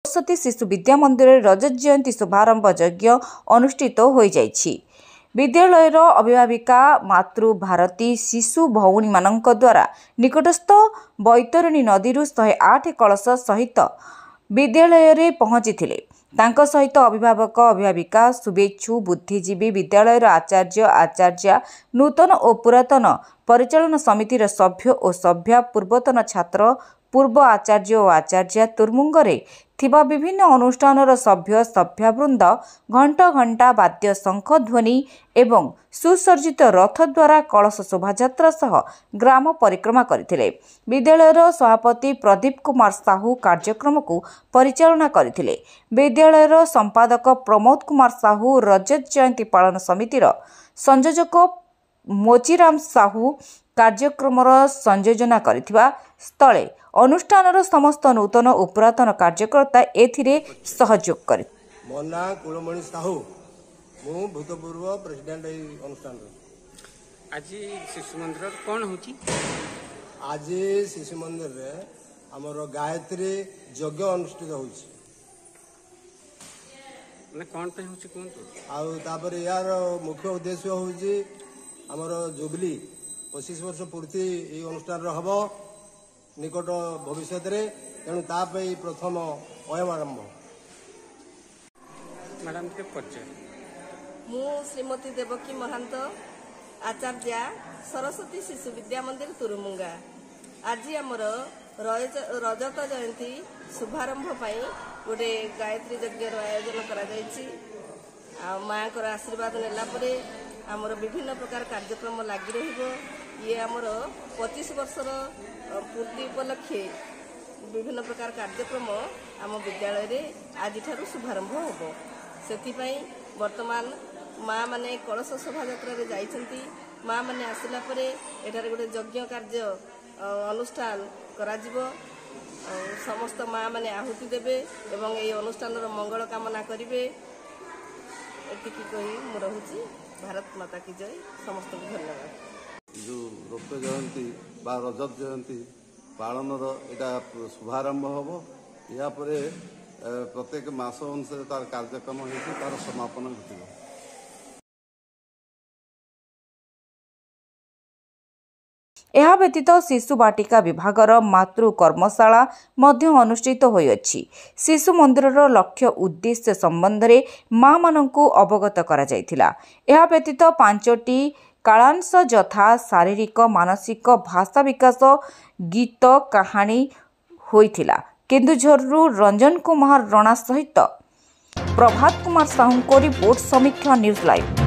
सरस्वती शिशु विद्या मंदिर रजत जयंती शुभारंभ यज्ञ अनुष्ठित हो जाइछि। विद्यालयर अभिभाविका मातृभारती शिशु भौणी मानक द्वारा निकटस्थ बैतरणी नदी 108 कलश सहित विद्यालय पहुंची तांको सहित अभिभावक अभिभाविका शुभेच्छु बुद्धिजीवी विद्यालयर आचार्य नूतन और पुरातन परिचालन समितिर सभ्य और सभ्या पूर्वतन छात्र पूर्व आचार्य और आचार्य तुर्मुंगरे थिबा विभिन्न अनुष्ठानर सभ्य सभ्यावृंद घंटा घंटा वाद्य शंख ध्वनि एवं सुसर्जित रथ द्वारा कलश शोभायात्रा सह ग्राम परिक्रमा करथिले। विद्यालयर सभापति प्रदीप कुमार साहू कार्यक्रम को परिचालना करथिले। विद्यालयर संपादक प्रमोद कुमार साहू रजत जयंती पालन समितिर संयोजक मोचीराम साहू कार्यक्रम संयोजना करथिबा स्थले अनुष्ठानर समस्त नूतन और पुरातन कार्यकर्ता एथिरे सहयोग करे। मो ना कुलमणि साहू मु भूतपूर्व प्रेसिडेंट अनुष्ठान। आज शिशु मंदिर कौन होची? आज शिशु मंदिर रे हमर गायत्री यज्ञ अनुष्ठित होची। माने कौन पे होची कोन तो? आउ तापर यार मुख्य उद्देश्य होची हमर जुबली 25 वर्ष पूर्ति ए अनुष्ठान रे हबो निकट भविष्य तेणु तापई प्रथम अयम आरंभ। मैडम के परिचय? मु श्रीमती देवकी महंत आचार्य सरस्वती शिशु विद्या मंदिर तुरुमुंगा। आज आमर रजत जयंती शुभारंभ पाई गोटे गायत्री यज्ञ आयोजन करा जायछि। माँ को आशीर्वाद नेला परे आमर विभिन्न प्रकार कार्यक्रम लगी रहिबो। ये आमर 25 वर्षर पूर्ति उपलक्षे विभिन्न प्रकार कार्यक्रम आम विद्यालय रे आज ठारू शुभारंभ होबो। सेतिपई वर्तमान माँ माने कलश शोभा यात्रा रे जाइछंती। माँ माने आसिला परे एठारे गोटे यज्ञ कार्य अनुष्ठान करा जिवो। समस्त माँ माने आहुति देबे एवं एई अनुष्ठान रो मंगल कामना करिवे। एतिकी कहि मु रहुची। भारत माता की जय। समस्त को धन्यवाद। जो रौप्य जयंती बा रजत जयंती पालन एटा शुभारंभ हम या प्रत्येक मास अनुसार तार कार्यक्रम होती तार समापन घटिव। यह व्यतीत शिशु बाटिका विभागर मातृ कर्मशाला मध्य अनुष्ठित होइछि। शिशु मंदिर लक्ष्य उद्देश्य संबंध में माँ मानू अवगत करा जायथिला। यह व्यतीत 5टी कालांश यथा शारीरिक मानसिक भाषा विकास गीत कहानी होइथिला। केन्दुझरु रंजन कुमार रणा सहित प्रभात कुमार साहू को रिपोर्ट समीक्षा न्यूज लाइव।